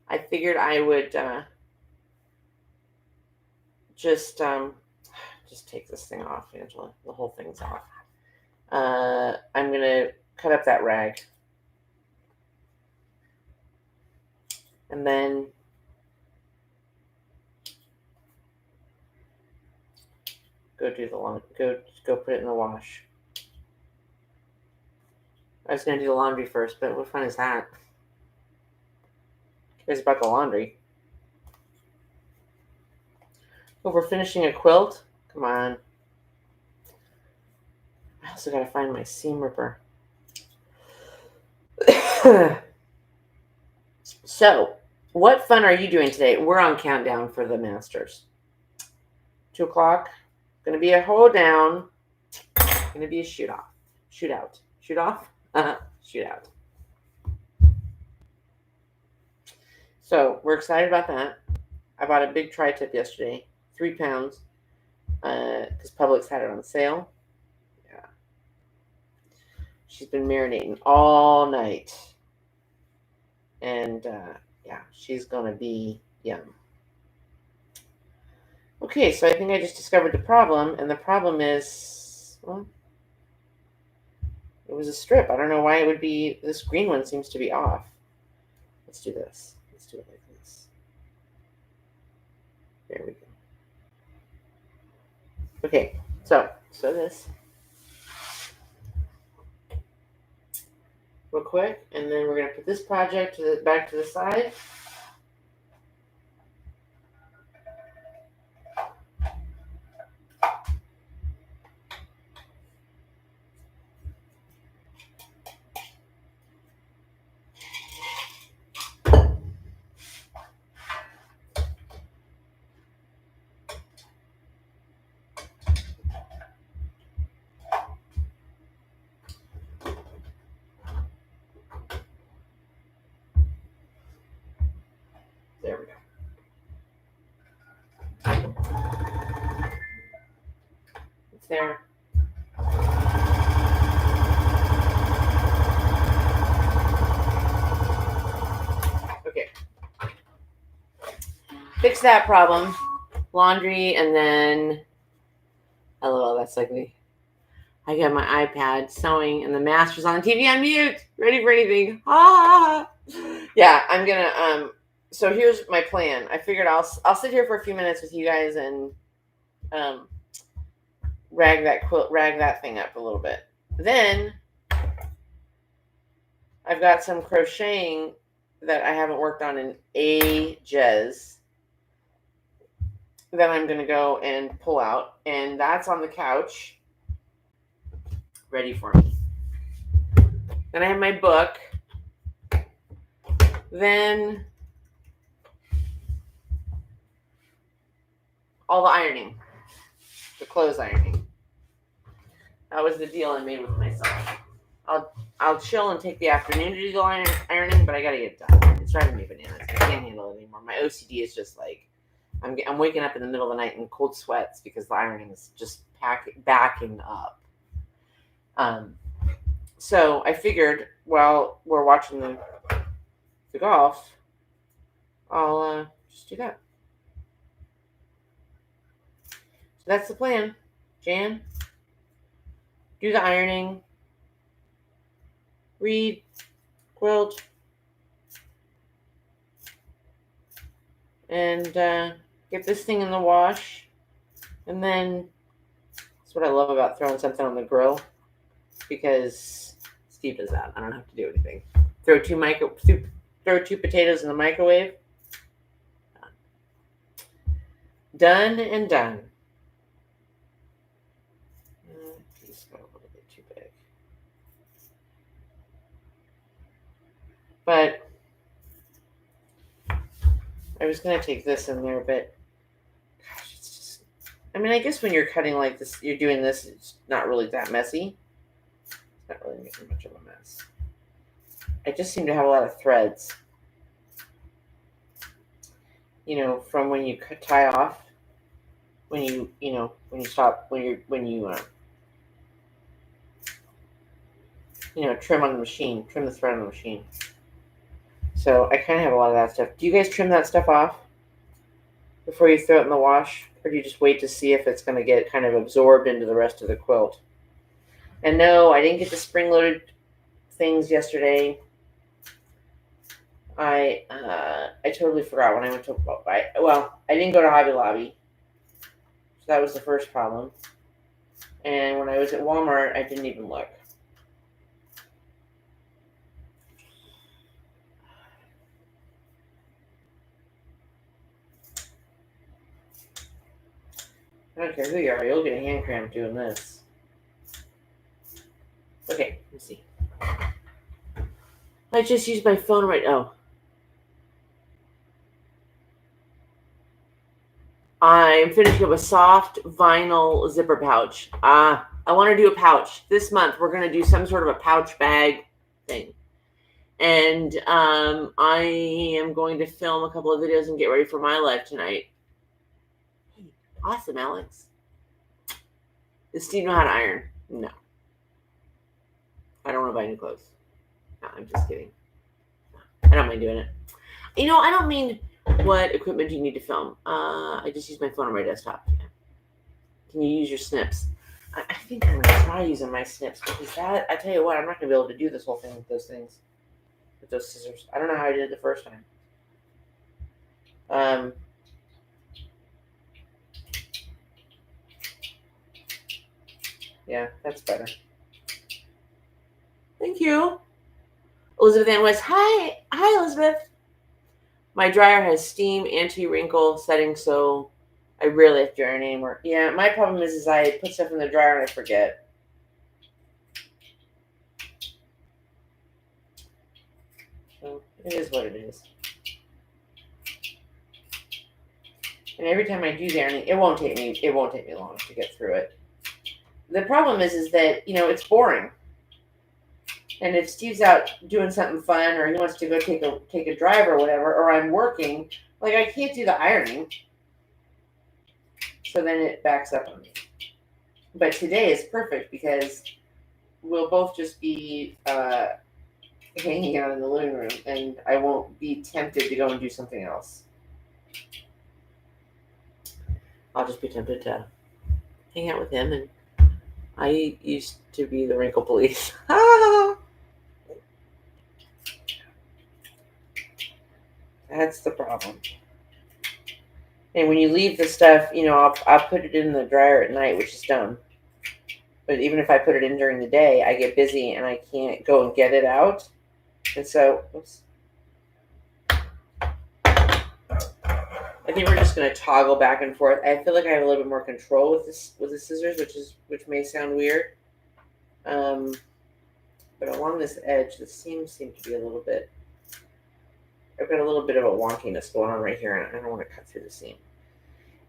I figured I would just take this thing off, Angela. The whole thing's off. I'm going to cut up that rag. And then go do the laundry. Go put it in the wash. I was going to do the laundry first, but what fun is that? It's about the laundry. Oh, we're finishing a quilt? Come on. I also got to find my seam ripper. So, what fun are you doing today? We're on countdown for the Masters. 2 o'clock. Going to be a hold down. Going to be a shoot off. Shoot out. Shoot off? Shoot out. So, we're excited about that. I bought a big tri-tip yesterday. 3 pounds. Because Publix had it on sale. Yeah. She's been marinating all night. And yeah, she's going to be yum. Okay, so I think I just discovered the problem. And the problem is, well, it was a strip. I don't know why it would be. This green one seems to be off. Let's do this. Let's do it like this. There we go. Okay, so this. Real quick, and then we're going to put this project back to the side. There we go. It's there. Okay. Fix that problem. Laundry, and then, LOL, that's like me. I got my iPad sewing, and the Master's on the TV on mute. Ready for anything. Ah! Yeah, I'm gonna, so here's my plan. I figured I'll sit here for a few minutes with you guys and rag that thing up a little bit. Then I've got some crocheting that I haven't worked on in ages that I'm going to go and pull out, and that's on the couch ready for me. Then I have my book. Then all the ironing, the clothes ironing. That was the deal I made with myself. I'll chill and take the afternoon to do the ironing, but I gotta get it done. It's driving me bananas. I can't handle it anymore. My OCD is just like, I'm waking up in the middle of the night in cold sweats because the ironing is just backing up. So I figured while we're watching the golf, I'll just do that. So that's the plan. Jan, do the ironing, read, quilt, and get this thing in the wash. And then that's what I love about throwing something on the grill, because Steve does that. I don't have to do anything. Throw two potatoes in the microwave. Done and done. Piece got a little bit too big. But I was going to take this in there, but gosh, it's just, I mean, I guess when you're cutting like this, you're doing this, it's not really that messy. It's not really making much of a mess. I just seem to have a lot of threads. You know, from when you tie off, when you stop, when you trim on the machine, trim the thread on the machine. So I kind of have a lot of that stuff. Do you guys trim that stuff off before you throw it in the wash? Or do you just wait to see if it's going to get kind of absorbed into the rest of the quilt? And no, I didn't get the spring-loaded things yesterday. I totally forgot when I went to, I didn't go to Hobby Lobby. So that was the first problem. And when I was at Walmart, I didn't even look. I don't care who you are, you'll get a hand cramp doing this. Okay, let me see. I just used my phone right now. I'm finishing up a soft vinyl zipper pouch. I want to do a pouch. This month, we're going to do some sort of a pouch bag thing. And I am going to film a couple of videos and get ready for my live tonight. Hey, awesome, Alex. Does Steve know how to iron? No. I don't want to buy new clothes. No, I'm just kidding. I don't mind doing it. I don't mean what equipment do you need to film. I just use my phone on my desktop. Yeah. Can you use your snips? I think I'm going to try using my snips because I tell you what, I'm not going to be able to do this whole thing with those things. With those scissors. I don't know how I did it the first time. Yeah, that's better. Thank you. Elizabeth Ann West. Hi, Elizabeth. My dryer has steam anti-wrinkle setting, so I rarely have to iron anymore. Yeah, my problem is I put stuff in the dryer and I forget. So it is what it is. And every time I do the ironing, it won't take me long to get through it. The problem is that it's boring. And if Steve's out doing something fun, or he wants to go take a drive or whatever, or I'm working, like I can't do the ironing. So then it backs up on me. But today is perfect because we'll both just be hanging out in the living room, and I won't be tempted to go and do something else. I'll just be tempted to hang out with him, and I used to be the wrinkle police. That's the problem. And when you leave the stuff, I'll put it in the dryer at night, which is dumb. But even if I put it in during the day, I get busy and I can't go and get it out. And so, oops. I think we're just going to toggle back and forth. I feel like I have a little bit more control with the scissors, which may sound weird. But along this edge, the seams seem to be a little bit. I've got a little bit of a wonkiness going on right here, and I don't want to cut through the seam.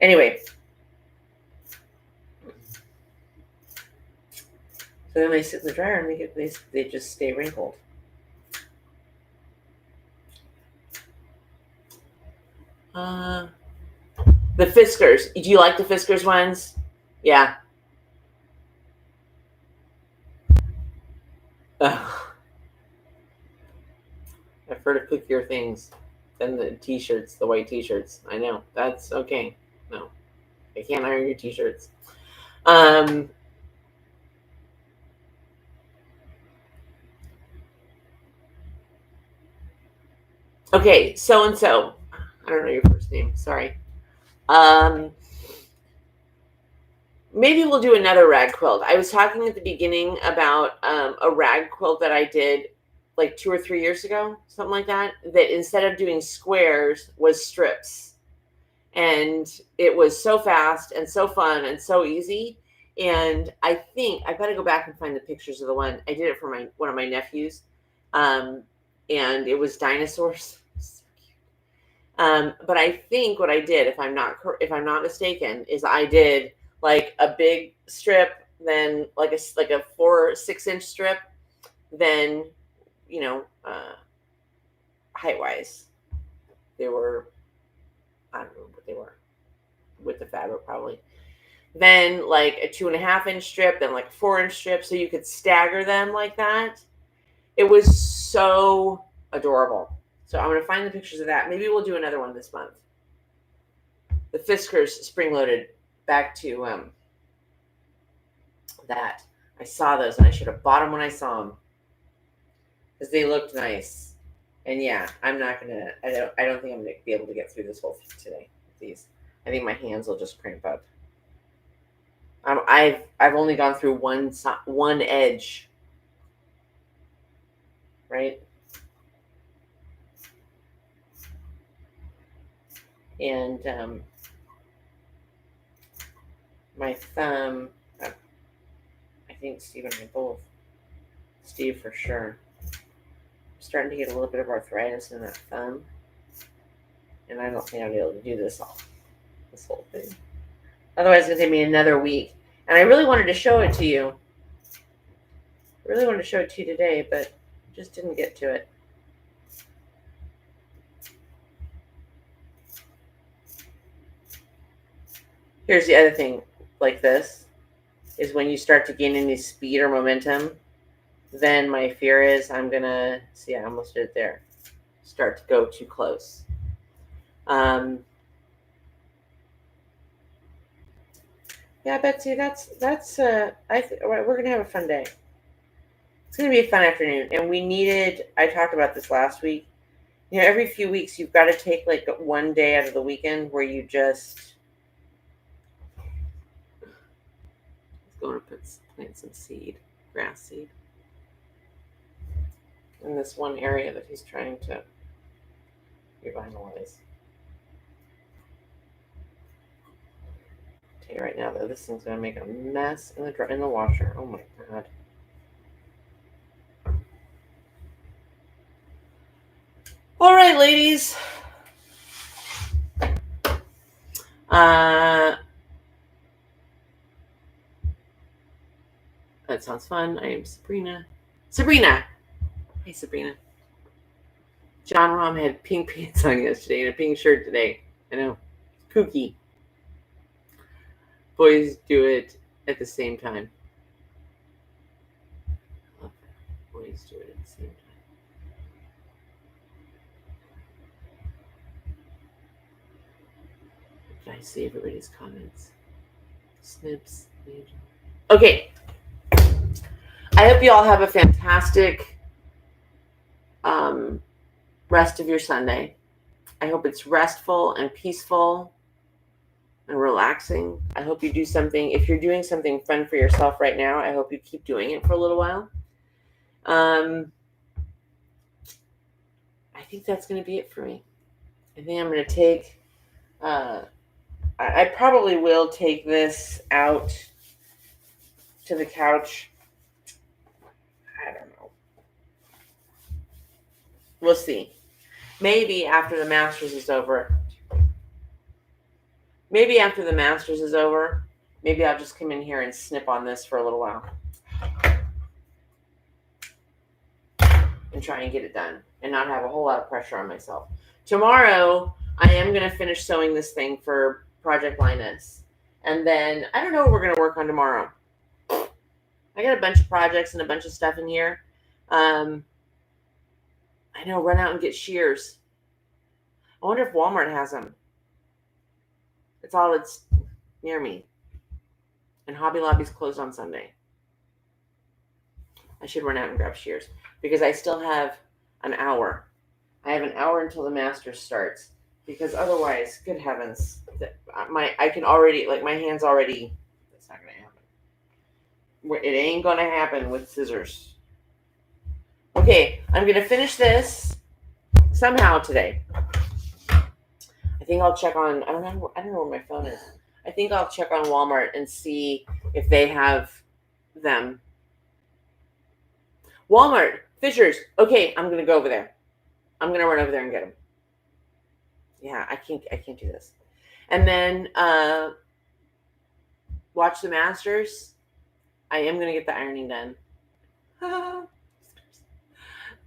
Anyway, so then they sit in the dryer and they just stay wrinkled. The Fiskars. Do you like the Fiskars ones? Yeah. I prefer to cook your things than the t-shirts, the white t-shirts. I know. That's okay. No. I can't iron your t-shirts. Okay, so-and-so. I don't know your first name. Sorry. Maybe we'll do another rag quilt. I was talking at the beginning about a rag quilt that I did like 2 or 3 years ago, something like that, that instead of doing squares was strips. And it was so fast and so fun and so easy. And I think I've got to go back and find the pictures of the one. I did it for one of my nephews. And it was dinosaurs. So cute. But I think what I did, if I'm not mistaken, is I did like a big strip, then like a 4 or 6 inch strip, then height wise, they were, I don't know what they were with the fabric probably. Then like a 2.5 inch strip, then like a 4 inch strip, so you could stagger them like that. It was so adorable. So I'm going to find the pictures of that. Maybe we'll do another one this month. The Fiskars spring-loaded back to that. I saw those, and I should have bought them when I saw them because they looked nice. And yeah, I'm not gonna. I don't think I'm gonna be able to get through this whole thing today with these. I think my hands will just cramp up. I've only gone through one edge, right? And my thumb. I think Steve and I both. Steve for sure. I'm starting to get a little bit of arthritis in that thumb, and I don't think I'll be able to do this whole thing. Otherwise, it's going to take me another week. And I really wanted to show it to you. I really wanted to show it to you today, but just didn't get to it. Here's the other thing, like this, is when you start to gain any speed or momentum, then my fear is I'm going to, see, I almost did it there, start to go too close. Yeah, Betsy, we're gonna have a fun day. It's gonna be a fun afternoon, and I talked about this last week. You know, every few weeks you've got to take like one day out of the weekend where you just going to plant some grass seed, in this one area that he's trying to revitalize. Tell you right now, though, this thing's gonna make a mess in the washer. Oh my god. All right, ladies. That sounds fun. I am Sabrina. Hey, Sabrina. John Rahm had pink pants on yesterday and a pink shirt today. I know. Kooky. Boys do it at the same time. I love that. Boys do it at the same time. Did I see everybody's comments? Snips. Okay. I hope you all have a fantastic rest of your Sunday. I hope it's restful and peaceful and relaxing. I hope you do something. If you're doing something fun for yourself right now, I hope you keep doing it for a little while. I think that's going to be it for me. I think I'm going to take, I probably will take this out to the couch. I don't know. We'll see. Maybe after the Masters is over. Maybe I'll just come in here and snip on this for a little while. And try and get it done. And not have a whole lot of pressure on myself. Tomorrow, I am going to finish sewing this thing for Project Linus. And then, I don't know what we're going to work on tomorrow. I got a bunch of projects and a bunch of stuff in here. I know, run out and get shears. I wonder if Walmart has them. It's near me. And Hobby Lobby's closed on Sunday. I should run out and grab shears. Because I still have an hour. I have an hour until the Masters starts. Because otherwise, good heavens. I can already, like, my hand's already, that's not going to happen. It ain't going to happen with scissors. Okay, I'm going to finish this somehow today. I think I'll check on, I don't know where my phone is. I think I'll check on Walmart and see if they have them. Walmart, Fishers. Okay, I'm going to go over there. I'm going to run over there and get them. Yeah, I can't do this. And then watch the Masters. I am going to get the ironing done.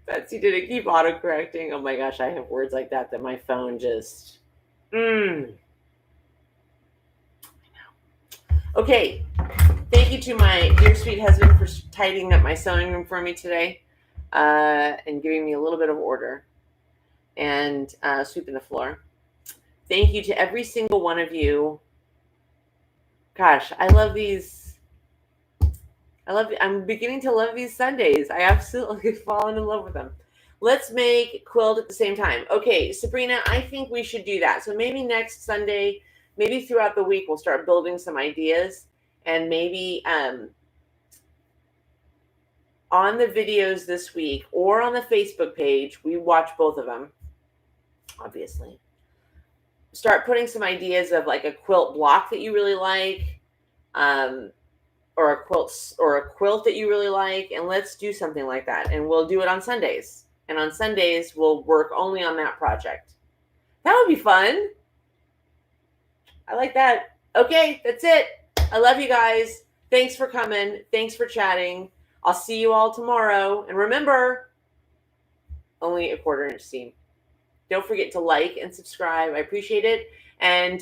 Betsy, did it keep autocorrecting? Oh my gosh, I have words like that my phone just... I know. Okay. Thank you to my dear sweet husband for tidying up my sewing room for me today and giving me a little bit of order. and sweeping the floor. Thank you to every single one of you. Gosh, I love these. I'm beginning to love these Sundays. I absolutely have fallen in love with them. Let's make quilt at the same time. Okay, Sabrina, I think we should do that. So maybe next Sunday, maybe throughout the week, we'll start building some ideas, and maybe on the videos this week or on the Facebook page, we watch both of them, obviously. Start putting some ideas of like a quilt block that you really like, or a quilt that you really like, and let's do something like that. And we'll do it on Sundays. And on Sundays, we'll work only on that project. That would be fun. I like that. Okay, that's it. I love you guys. Thanks for coming. Thanks for chatting. I'll see you all tomorrow. And remember, only a 1/4 inch seam. Don't forget to like and subscribe. I appreciate it. And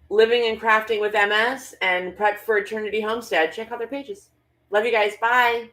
Living and Crafting with MS and Prep for Eternity Homestead. Check out their pages. Love you guys. Bye.